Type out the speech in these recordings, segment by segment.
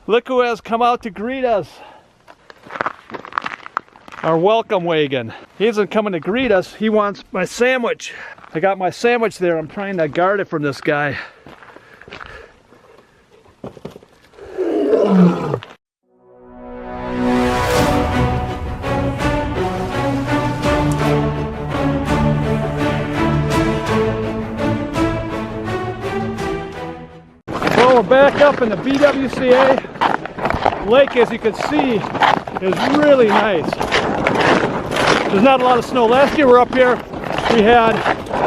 Look who has come out to greet us. Our welcome wagon. He isn't coming to greet us, he wants my sandwich. I got my sandwich there, I'm trying to guard it from this guy. Well, we're back up in the BWCA. Lake, as you can see, is really nice. There's not a lot of snow. Last year we were up here, we had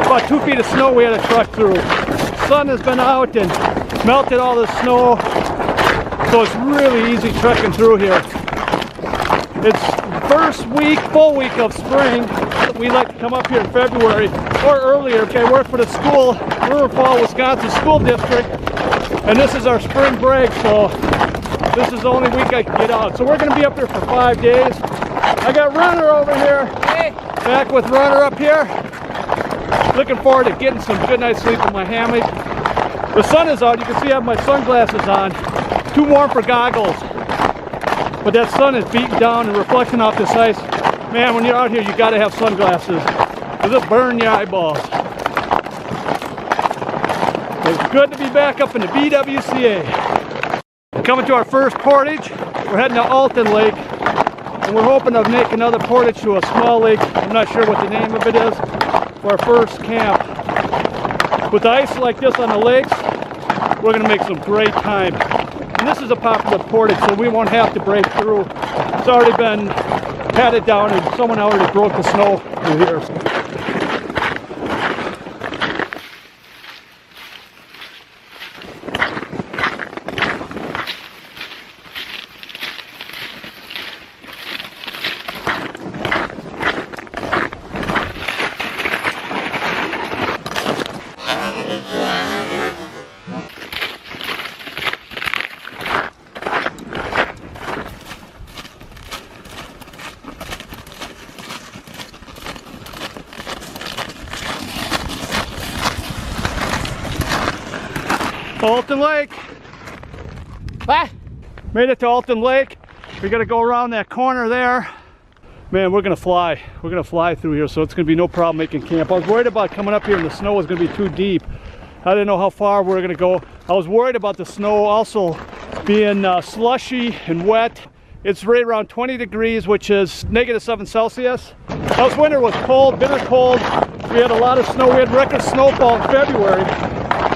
about 2 feet of snow we had to truck through. The sun has been out and melted all the snow, so it's really easy trekking through here. It's the first week, full week of spring. We like to come up here in February or earlier. Okay, I work for the school, River Falls, Wisconsin School District, and this is our spring break, so this is the only week I can get out. So we're going to be up here for 5 days. I got Runner over here. Hey. Back with Runner up here. Looking forward to getting some good night's sleep in my hammock. The sun is out. You can see I have my sunglasses on. Too warm for goggles. But that sun is beating down and reflecting off this ice. Man, when you're out here, you got to have sunglasses, because it'll burn your eyeballs. It's good to be back up in the BWCA. Coming to our first portage. We're heading to Alton Lake, and we're hoping to make another portage to a small lake. I'm not sure what the name of it is, for our first camp. With ice like this on the lakes, we're going to make some great time. And this is a popular portage, so we won't have to break through. It's already been patted down, and someone already broke the snow through here. Alton Lake. What? Made it to Alton Lake. We gotta go around that corner there. Man, we're gonna fly. We're gonna fly through here, so it's gonna be no problem making camp. I was worried about coming up here and the snow was gonna be too deep. I didn't know how far we were gonna go. I was worried about the snow also being slushy and wet. It's right around 20 degrees, which is -7 Celsius. Last winter was cold, bitter cold. We had a lot of snow. We had record snowfall in February.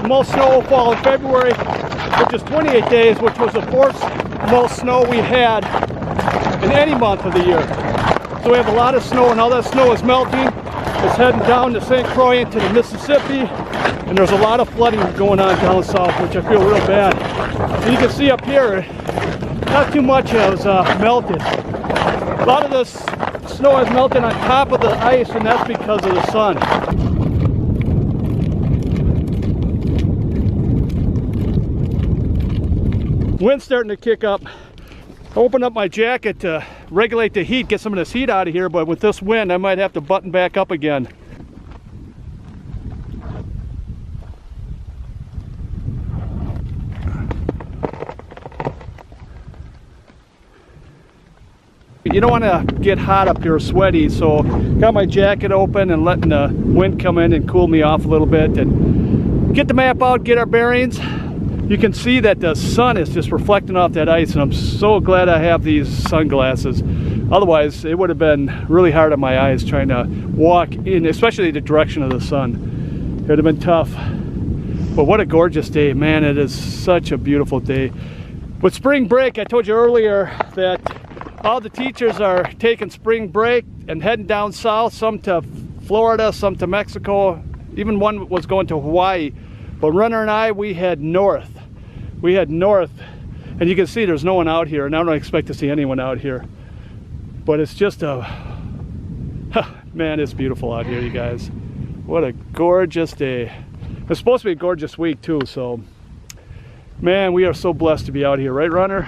The most snowfall in February, which is 28 days, which was the fourth most snow we had in any month of the year. So we have a lot of snow, and all that snow is melting. It's heading down to St. Croix into the Mississippi, and there's a lot of flooding going on down south, which I feel real bad. And you can see up here, not too much has melted. A lot of this snow has melted on top of the ice, and that's because of the sun. Wind's starting to kick up. I opened up my jacket to regulate the heat, get some of this heat out of here, but with this wind I might have to button back up again. You don't want to get hot up here, sweaty, so got my jacket open and letting the wind come in and cool me off a little bit, and get the map out, get our bearings. You can see that the sun is just reflecting off that ice, and I'm so glad I have these sunglasses. Otherwise, it would have been really hard on my eyes trying to walk in, especially the direction of the sun. It would have been tough. But what a gorgeous day, man. It is such a beautiful day. With spring break, I told you earlier that all the teachers are taking spring break and heading down south, some to Florida, some to Mexico. Even one was going to Hawaii. But Runner and I, we head north. We head north, and you can see there's no one out here, and I don't expect to see anyone out here. But it's just a, man, it's beautiful out here, you guys. What a gorgeous day. It's supposed to be a gorgeous week too, so man, we are so blessed to be out here, right, Runner?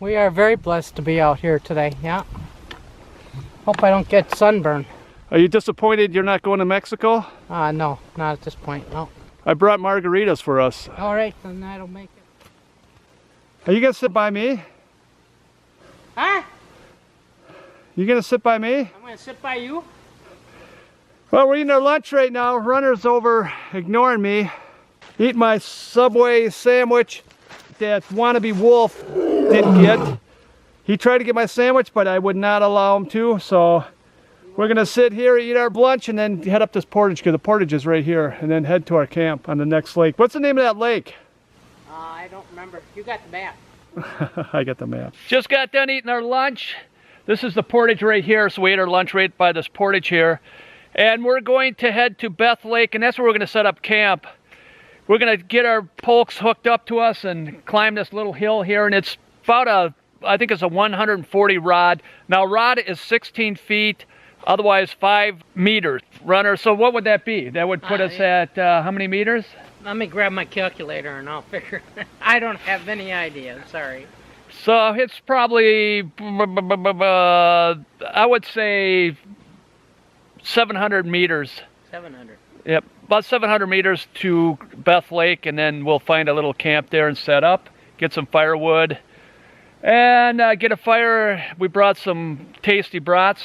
We are very blessed to be out here today, yeah. Hope I don't get sunburn. Are you disappointed you're not going to Mexico? No, not at this point, no. I brought margaritas for us. All right, then that'll make it. Are you gonna sit by me? Huh? You gonna sit by me? I'm gonna sit by you. Well, we're eating our lunch right now. Runner's over ignoring me. Eating my Subway sandwich that wannabe Wolf didn't get. He tried to get my sandwich, but I would not allow him to. So we're gonna sit here, eat our lunch, and then head up this portage, because the portage is right here, and then head to our camp on the next lake. What's the name of that lake? I don't remember. You got the map. I got the map. Just got done eating our lunch. This is the portage right here, so we ate our lunch right by this portage here. And we're going to head to Beth Lake, and that's where we're gonna set up camp. We're gonna get our pokes hooked up to us and climb this little hill here, and it's about I think it's a 140 rod. Now rod is 16 feet, otherwise 5 meters. Runner, so what would that be? That would put us at how many meters? Let me grab my calculator and I'll figure. I don't have any idea, sorry. So it's probably, I would say 700 meters. 700. Yep, about 700 meters to Beth Lake, and then we'll find a little camp there and set up, get some firewood, and get a fire. We brought some tasty brats,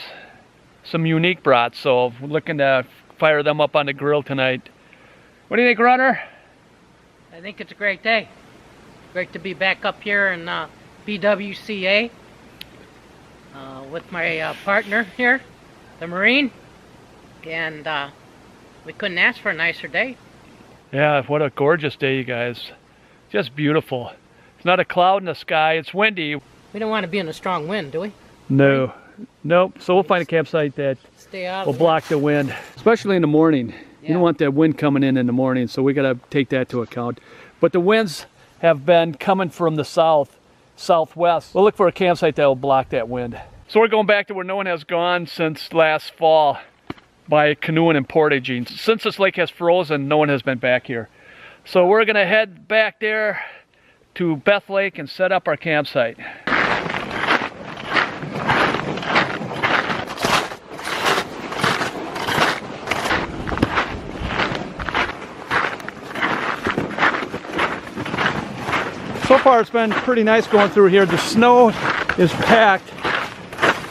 some unique brats, so we're looking to fire them up on the grill tonight. What do you think, Runner? I think it's a great day. Great to be back up here in BWCA with my partner here, the Marine, and we couldn't ask for a nicer day. Yeah, what a gorgeous day, you guys. Just beautiful. It's not a cloud in the sky, it's windy. We don't want to be in a strong wind, do we? No, nope. So we'll find a campsite that Stay out will block the wind, especially in the morning. You don't want that wind coming in the morning, so we got to take that to account. But the winds have been coming from the southwest. We'll look for a campsite that will block that wind. So we're going back to where no one has gone since last fall by canoeing and portaging. Since this lake has frozen, no one has been back here. So we're going to head back there to Beth Lake and set up our campsite. So far it's been pretty nice going through here. The snow is packed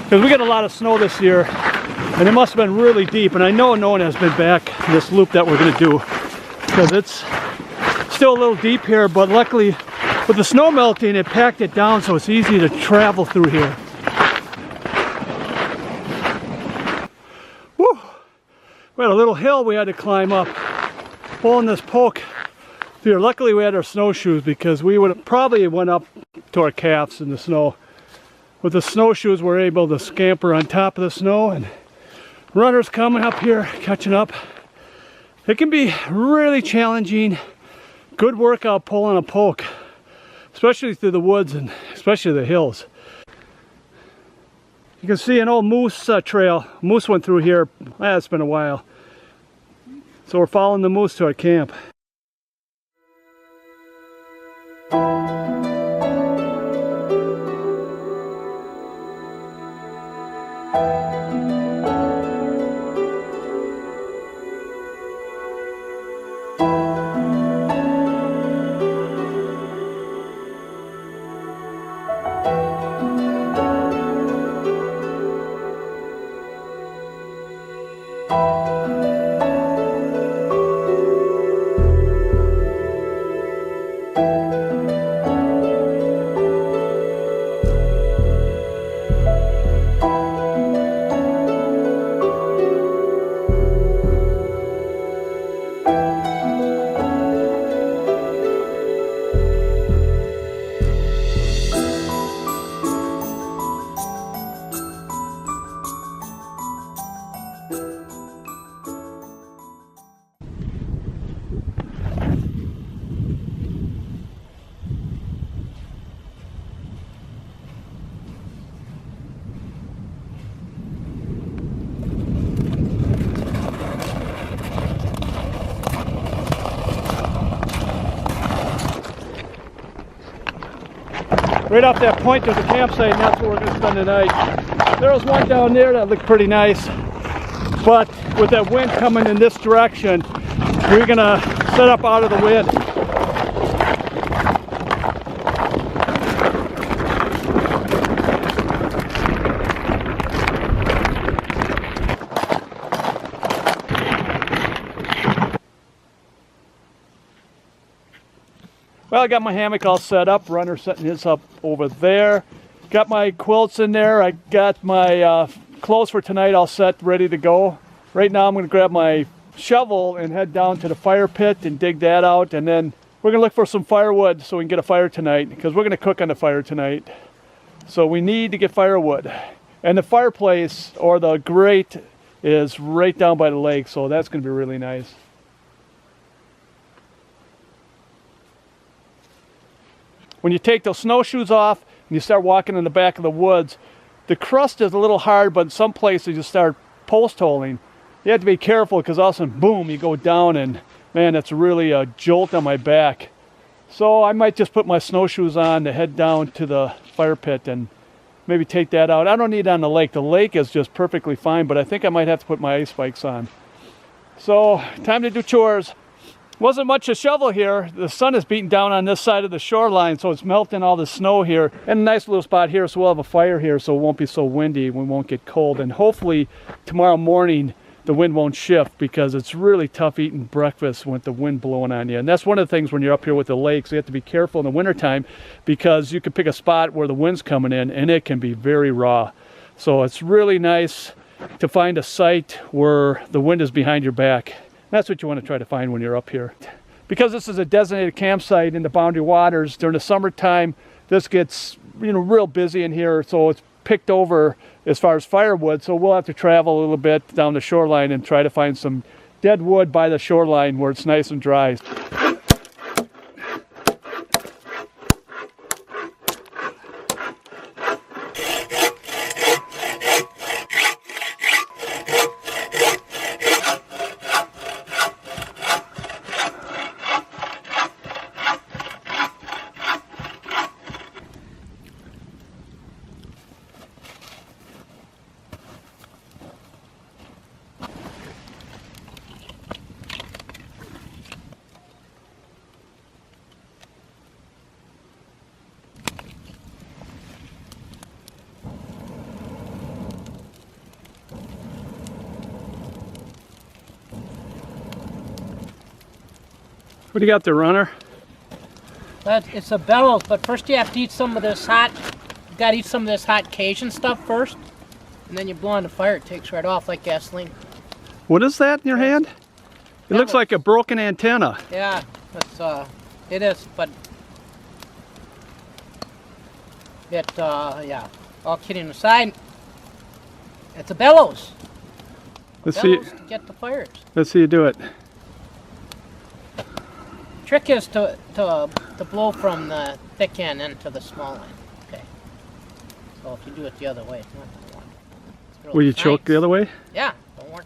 because we got a lot of snow this year, and it must have been really deep, and I know no one has been back in this loop that we're going to do because it's still a little deep here, but luckily with the snow melting it packed it down so it's easy to travel through here. Woo! We had a little hill we had to climb up, pulling this poke here. Luckily we had our snowshoes because we would have probably went up to our calves in the snow. With the snowshoes we're able to scamper on top of the snow, and runners coming up here catching up. It can be really challenging. Good workout pulling a poke, especially through the woods and especially the hills. You can see an old moose trail. Moose went through here. It's been a while. So we're following the moose to our camp. Right off that point there's a campsite, and that's where we're going to spend the night. There was one down there that looked pretty nice, but with that wind coming in this direction, we're going to set up out of the wind. Well, I got my hammock all set up. Runner setting his up over there. Got my quilts in there. I got my clothes for tonight all set, ready to go. Right now I'm going to grab my shovel and head down to the fire pit and dig that out, and then we're going to look for some firewood so we can get a fire tonight, because we're going to cook on the fire tonight. So we need to get firewood. And the fireplace, or the grate, is right down by the lake, so that's going to be really nice. When you take those snowshoes off and you start walking in the back of the woods, the crust is a little hard, but in some places you start post holing. You have to be careful, because all of a sudden, boom, you go down, and man, that's really a jolt on my back. So I might just put my snowshoes on to head down to the fire pit and maybe take that out. I don't need it on the lake. The lake is just perfectly fine, but I think I might have to put my ice spikes on. So time to do chores. Wasn't much to shovel here. The sun is beating down on this side of the shoreline, so it's melting all the snow here. And a nice little spot here, so we'll have a fire here, so it won't be so windy. We won't get cold. And hopefully tomorrow morning the wind won't shift, because it's really tough eating breakfast with the wind blowing on you. And that's one of the things when you're up here with the lakes. You have to be careful in the wintertime, because you can pick a spot where the wind's coming in and it can be very raw. So it's really nice to find a site where the wind is behind your back. That's what you want to try to find when you're up here. Because this is a designated campsite in the Boundary Waters, during the summertime, this gets, real busy in here, so it's picked over as far as firewood, so we'll have to travel a little bit down the shoreline and try to find some dead wood by the shoreline where it's nice and dry. What do you got there, Runner? It's a bellows, but first you have to eat some of this hot. You gotta eat some of this hot Cajun stuff first, and then you blow on the fire. It takes right off like gasoline. What is that in your hand? It looks like a broken antenna. Yeah, it is, but yeah. All kidding aside, it's a bellows. Let's see. To get the fires. Let's see you do it. Trick is to blow from the thick end into the small end. Okay. So if you do it the other way, it's not going to work. Really Will you nice. choke the other way? Yeah, don't work.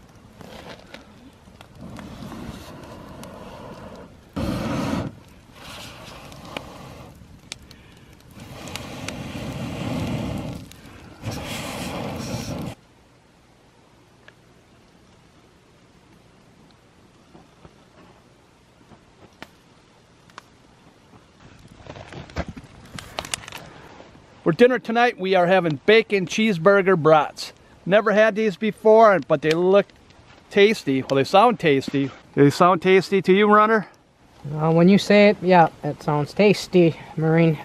For dinner tonight, we are having bacon cheeseburger brats. Never had these before, but they look tasty. Well, they sound tasty. Do they sound tasty to you, Runner? When you say it, yeah, it sounds tasty, Marine.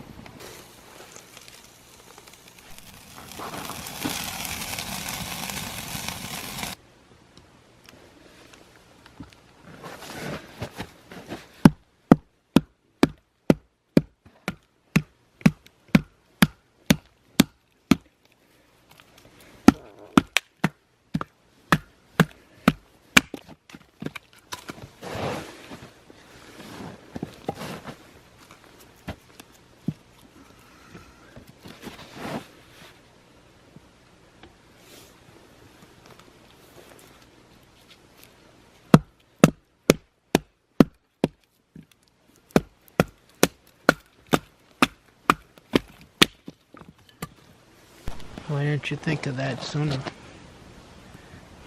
Why didn't you think of that sooner?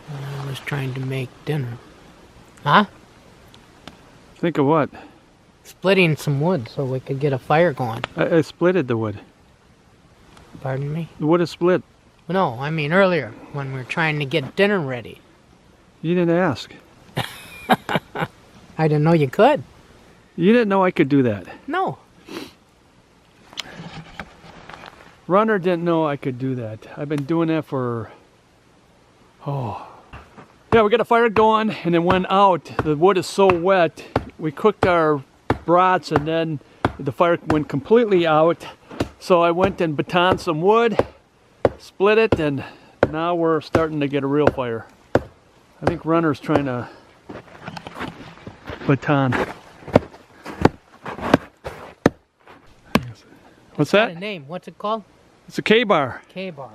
When I was trying to make dinner. Huh? Think of what? Splitting some wood so we could get a fire going. I splitted the wood. Pardon me? The wood is split. No, I mean earlier when we were trying to get dinner ready. You didn't ask. I didn't know you could. You didn't know I could do that. No. Runner didn't know I could do that. I've been doing that for, oh. Yeah, we got a fire going and then went out. The wood is so wet. We cooked our brats and then the fire went completely out. So I went and batoned some wood, split it, and now we're starting to get a real fire. I think Runner's trying to baton. What's that? Got a name. What's it called? It's a K-bar. K-bar.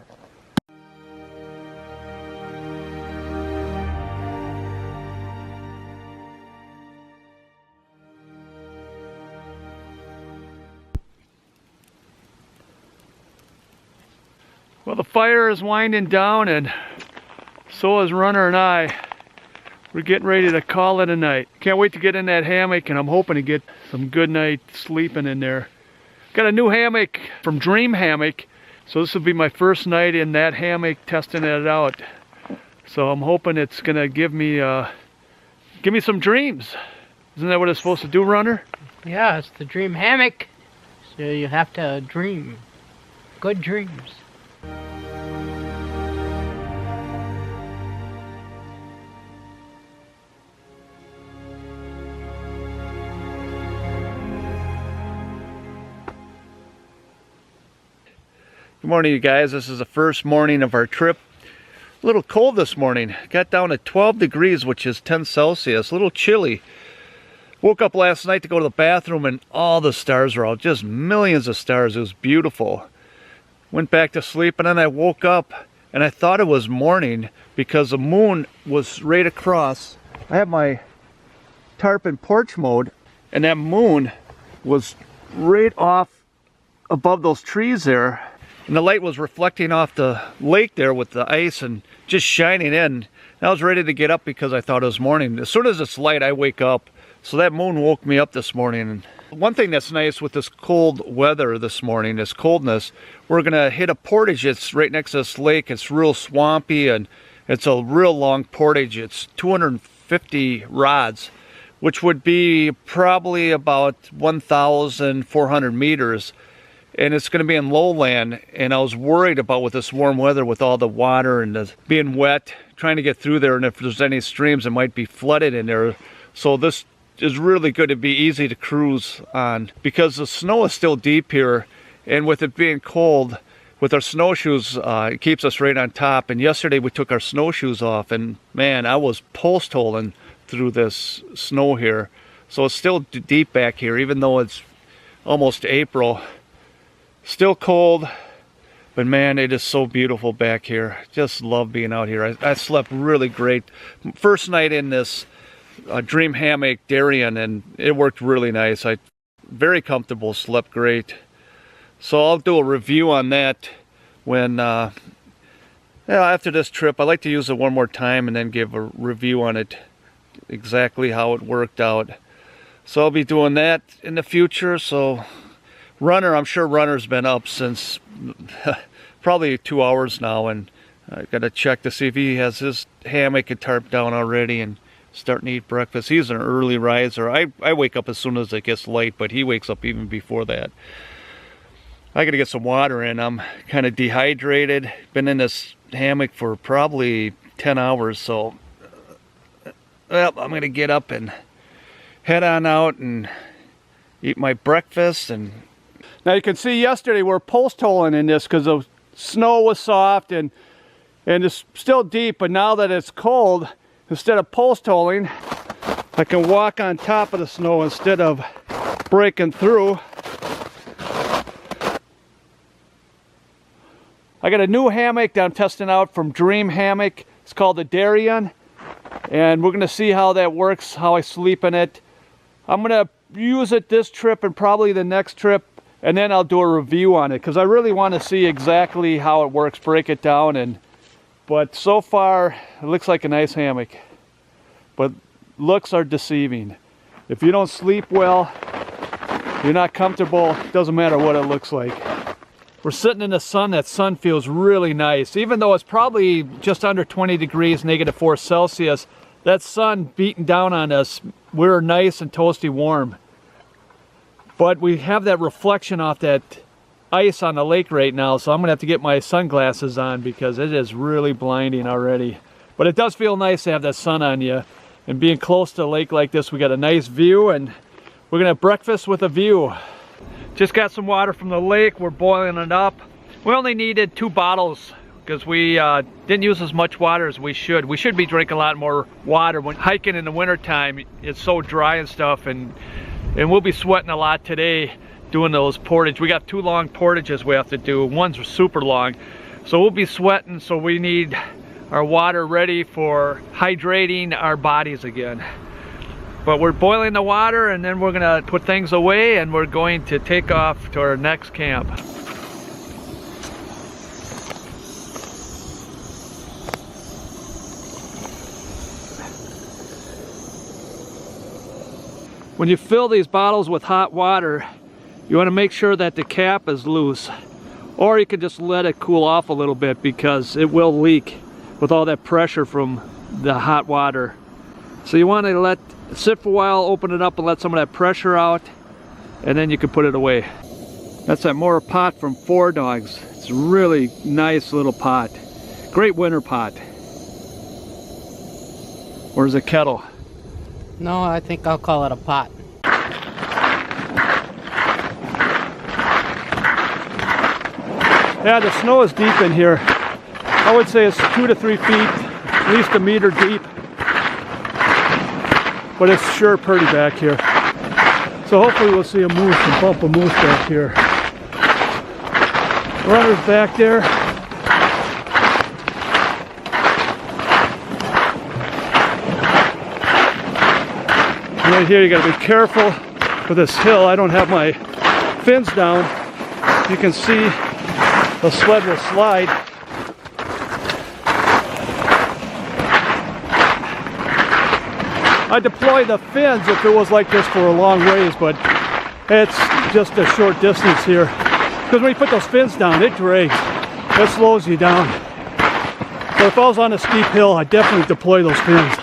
Well, the fire is winding down, and so is Runner and I. We're getting ready to call it a night. Can't wait to get in that hammock, and I'm hoping to get some good night sleeping in there. Got a new hammock from Dream Hammock, so this will be my first night in that hammock testing it out. So I'm hoping it's gonna give me some dreams. Isn't that what it's supposed to do, Runner? Yeah, it's the Dream Hammock. So you have to dream. Good dreams. Good morning, you guys. This is the first morning of our trip. A little cold this morning. Got down to 12 degrees, which is 10 Celsius. A little chilly. Woke up last night to go to the bathroom and all the stars were out. Just millions of stars. It was beautiful. Went back to sleep and then I woke up and I thought it was morning because the moon was right across. I have my tarp in porch mode and that moon was right off above those trees there. And the light was reflecting off the lake there with the ice and just shining in. I was ready to get up because I thought it was morning. As soon as it's light, I wake up. So that moon woke me up this morning. And one thing that's nice with this cold weather this morning, this coldness, we're gonna hit a portage. It's right next to this lake. It's real swampy and it's a real long portage. It's 250 rods, which would be probably about 1,400 meters. And it's going to be in lowland, and I was worried about with this warm weather with all the water and the being wet, trying to get through there, and if there's any streams it might be flooded in there. So this is really good to be easy to cruise on because the snow is still deep here, and with it being cold, with our snowshoes, it keeps us right on top. And yesterday we took our snowshoes off, and man, I was post holing through this snow here. So it's still deep back here, even though it's almost April. Still cold, but man, it is so beautiful back here. Just love being out here. I slept really great. First night in this Dream Hammock Darien, and it worked really nice. I very comfortable, slept great. So I'll do a review on that when after this trip. I like to use it one more time and then give a review on it, exactly how it worked out. So I'll be doing that in the future. So Runner, I'm sure Runner's been up since probably 2 hours now, and I gotta check to see if he has his hammock and tarp down already and starting to eat breakfast. He's an early riser. I wake up as soon as it gets light, but he wakes up even before that. I gotta get some water in. I'm kind of dehydrated. Been in this hammock for probably 10 hours, so well, I'm gonna get up and head on out and eat my breakfast. And now you can see yesterday we're post holing in this because the snow was soft and it's still deep, but now that it's cold, instead of post holing, I can walk on top of the snow instead of breaking through. I got a new hammock that I'm testing out from Dream Hammock. It's called the Darien, and we're gonna see how that works, how I sleep in it. I'm gonna use it this trip and probably the next trip, and then I'll do a review on it because I really want to see exactly how it works, break it down. But so far it looks like a nice hammock, but looks are deceiving. If you don't sleep well, you're not comfortable, it doesn't matter what it looks like. We're sitting in the sun. That sun feels really nice, even though it's probably just under 20 degrees, -4 Celsius. That sun beating down on us, we're nice and toasty warm. But we have that reflection off that ice on the lake right now, so I'm gonna have to get my sunglasses on because it is really blinding already. But it does feel nice to have that sun on you. And being close to a lake like this, we got a nice view, and we're gonna have breakfast with a view. Just got some water from the lake, we're boiling it up. We only needed 2 bottles because we didn't use as much water as we should. We should be drinking a lot more water. When hiking in the wintertime, it's so dry and stuff, and we'll be sweating a lot today doing those portage. We got 2 long portages we have to do. One's super long. So we'll be sweating, so we need our water ready for hydrating our bodies again. But we're boiling the water, and then we're gonna put things away, and we're going to take off to our next camp. When you fill these bottles with hot water, you want to make sure that the cap is loose, or you can just let it cool off a little bit because it will leak with all that pressure from the hot water. So you want to let it sit for a while, open it up and let some of that pressure out, and then you can put it away. That's that mortar pot from 4 Dogs. It's a really nice little pot. Great winter pot. Or is it kettle? No, I think I'll call it a pot. Yeah, the snow is deep in here. I would say it's 2 to 3 feet, at least 1 meter deep. But it's sure pretty back here. So hopefully we'll see a moose, a bump of moose back here. Runner's back there. Right here, you gotta be careful with this hill. I don't have my fins down. You can see the sled will slide. I deploy the fins if it was like this for a long ways, but it's just a short distance here. Because when you put those fins down, it drags. It slows you down. So if I was on a steep hill, I definitely deploy those fins.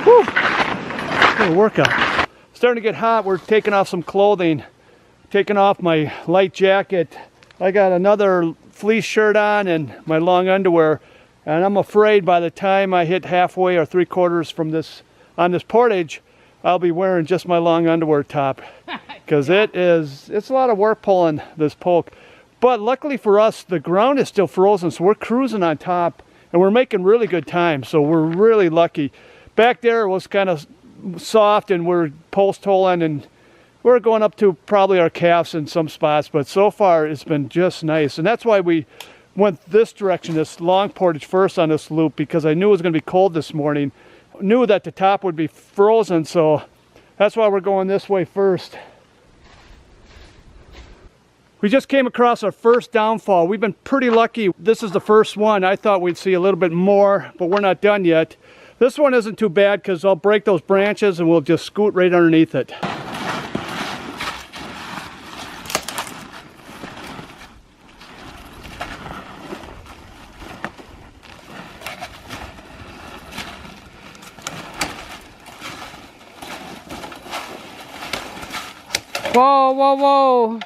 Whew. What a workout. Starting to get hot. We're taking off some clothing. Taking off my light jacket. I got another fleece shirt on and my long underwear. And I'm afraid by the time I hit halfway or 3/4 from this on this portage, I'll be wearing just my long underwear top. Because it's a lot of work pulling this poke. But luckily for us, the ground is still frozen, so we're cruising on top and we're making really good time. So we're really lucky. Back there it was kind of soft and we're post holing and we're going up to probably our calves in some spots, but so far it's been just nice. And that's why we went this direction, this long portage first on this loop, because I knew it was going to be cold this morning. Knew that the top would be frozen, so that's why we're going this way first. We just came across our first downfall. We've been pretty lucky. This is the first one. I thought we'd see a little bit more, but we're not done yet. This one isn't too bad because I'll break those branches and we'll just scoot right underneath it. Whoa, whoa, whoa.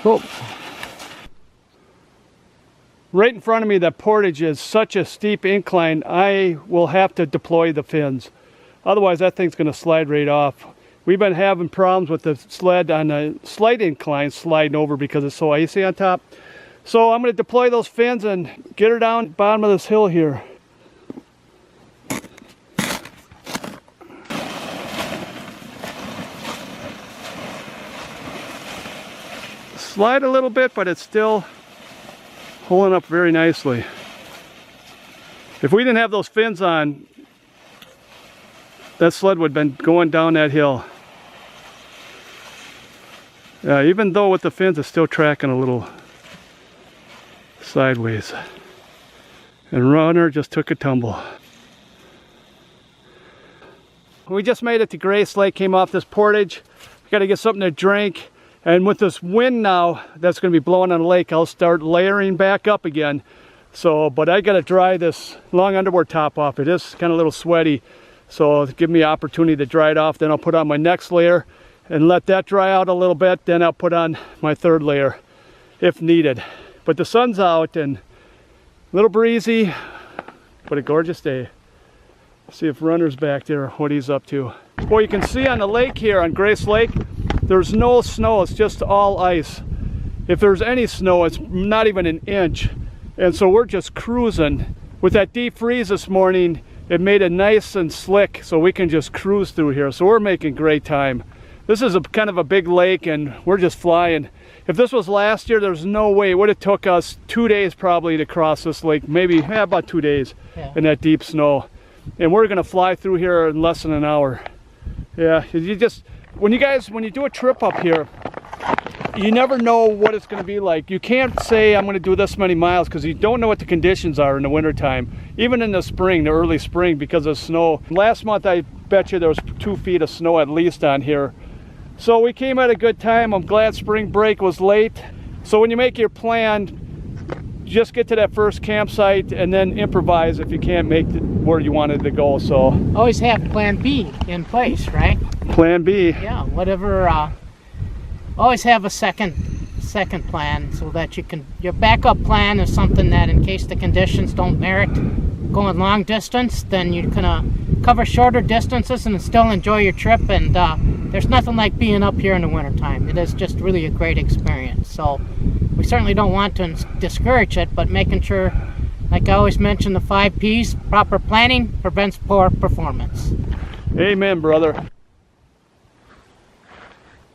Oh. Right in front of me, that portage is such a steep incline, I will have to deploy the fins. Otherwise, that thing's going to slide right off. We've been having problems with the sled on a slight incline sliding over because it's so icy on top. So I'm going to deploy those fins and get her down the bottom of this hill here. Slide a little bit, but it's still holding up very nicely. If we didn't have those fins on, that sled would have been going down that hill. Even though with the fins, it's still tracking a little sideways. And runner just took a tumble. We just made it to Grace Lake, came off this portage. We got to get something to drink. And with this wind now that's going to be blowing on the lake, I'll start layering back up again. So, but I got to dry this long underwear top off. It is kind of a little sweaty. So give me an opportunity to dry it off. Then I'll put on my next layer and let that dry out a little bit. Then I'll put on my third layer if needed. But the sun's out and a little breezy, but a gorgeous day. See if Runner's back there, what he's up to. Well, you can see on the lake here, on Grace Lake, there's no snow, it's just all ice. If there's any snow, it's not even an inch. And so we're just cruising. With that deep freeze this morning, it made it nice and slick so we can just cruise through here. So we're making great time. This is a kind of a big lake and we're just flying. If this was last year, there's no way. It would have took us 2 days probably to cross this lake. Maybe about 2 days in that deep snow. And we're gonna fly through here in less than an hour. Yeah, you just, when you do a trip up here, you never know what it's going to be like. You can't say I'm going to do this many miles because you don't know what the conditions are in the wintertime. Even in the spring, the early spring, because of snow. Last month I bet you there was 2 feet of snow at least on here. So we came at a good time. I'm glad spring break was late. So when you make your plan, just get to that first campsite and then improvise if you can't make it where you wanted to go. So always have plan B in place, right? Plan B. Yeah, whatever. Always have a second plan so that you can, your backup plan is something that in case the conditions don't merit going long distance, then you can cover shorter distances and still enjoy your trip. And there's nothing like being up here in the wintertime. It is just really a great experience. So we certainly don't want to discourage it, but making sure, like I always mention, the 5 P's, proper planning prevents poor performance. Amen, brother.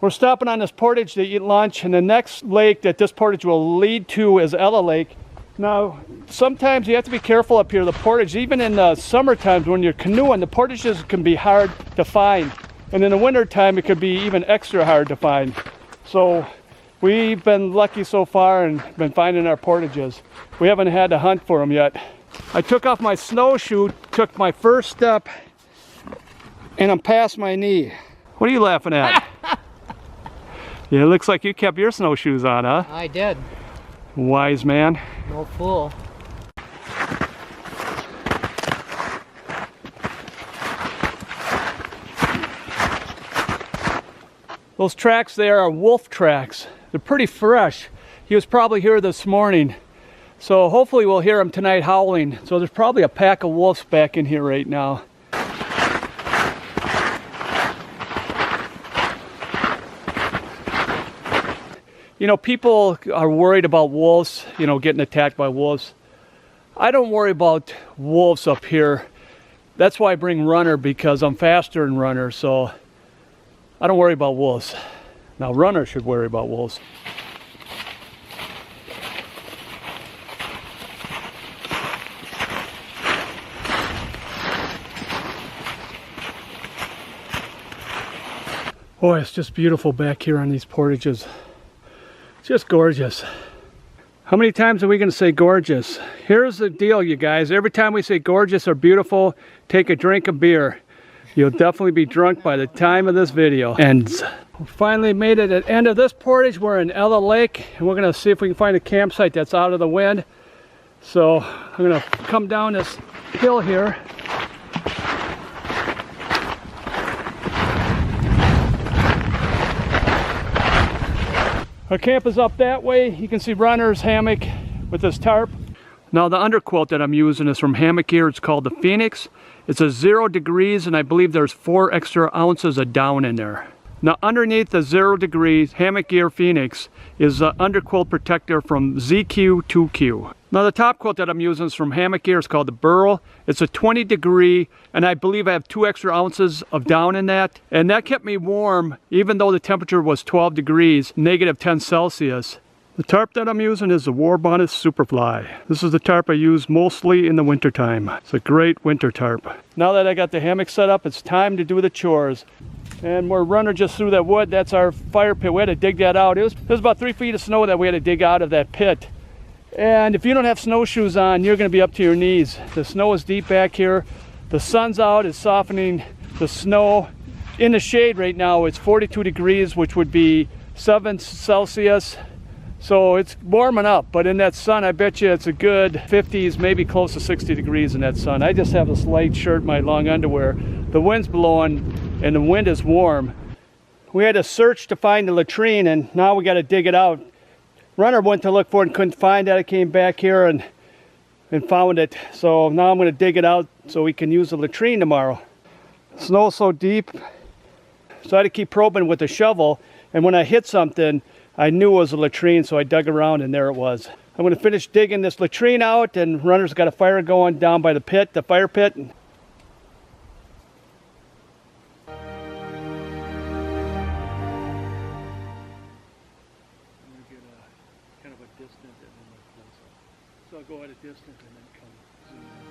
We're stopping on this portage to eat lunch, and the next lake that this portage will lead to is Ella Lake. Now, sometimes you have to be careful up here. The portage, even in the summer times when you're canoeing, the portages can be hard to find. And in the winter time, it could be even extra hard to find. So we've been lucky so far and been finding our portages. We haven't had to hunt for them yet. I took off my snowshoe, took my first step, and I'm past my knee. What are you laughing at? Yeah, it looks like you kept your snowshoes on, huh? I did. Wise man. No fool. Those tracks there are wolf tracks. They're pretty fresh. He was probably here this morning. So hopefully we'll hear him tonight howling. So there's probably a pack of wolves back in here right now. You know, people are worried about wolves, you know, getting attacked by wolves. I don't worry about wolves up here. That's why I bring Runner, because I'm faster than Runner, so I don't worry about wolves. Now Runner should worry about wolves. Boy, it's just beautiful back here on these portages. Just gorgeous. How many times are we going to say gorgeous? Here's the deal, you guys. Every time we say gorgeous or beautiful, take a drink of beer. You'll definitely be drunk by the time of this video ends. We finally made it at the end of this portage. We're in Ella Lake, and we're going to see if we can find a campsite that's out of the wind. So I'm going to come down this hill here. Our camp is up that way. You can see Runner's hammock with this tarp. Now the underquilt that I'm using is from Hammock Gear. It's called the Phoenix. It's a 0 degrees, and I believe there's 4 extra ounces of down in there. Now underneath the 0 degrees Hammock Gear Phoenix is an underquilt protector from ZQ2Q. Now the top quilt that I'm using is from Hammock Gear. It's called the Burl. It's a 20 degree, and I believe I have 2 extra ounces of down in that. And that kept me warm even though the temperature was 12 degrees, negative 10 Celsius. The tarp that I'm using is the War Bonnet Superfly. This is the tarp I use mostly in the wintertime. It's a great winter tarp. Now that I got the hammock set up, it's time to do the chores. And we're running just through that wood. That's our fire pit. We had to dig that out. There's about 3 feet of snow that we had to dig out of that pit. And if you don't have snowshoes on, you're going to be up to your knees. The snow is deep back here. The sun's out. It's softening the snow. In the shade right now, it's 42 degrees, which would be 7 Celsius. So it's warming up, but in that sun, I bet you it's a good 50s, maybe close to 60 degrees in that sun. I just have this light shirt, my long underwear. The wind's blowing and the wind is warm. we had to search to find the latrine, and now we got to dig it out. Runner went to look for it and couldn't find it. I came back here and found it. So now I'm going to dig it out so we can use the latrine tomorrow. Snow's so deep, so I had to keep probing with the shovel, and when I hit something, I knew it was a latrine, so I dug around and there it was. I'm going to finish digging this latrine out, and Runner's got a fire going down by the pit, the fire pit. Kind of a distant and then close up. So I'll go at a distance and then come zoom in.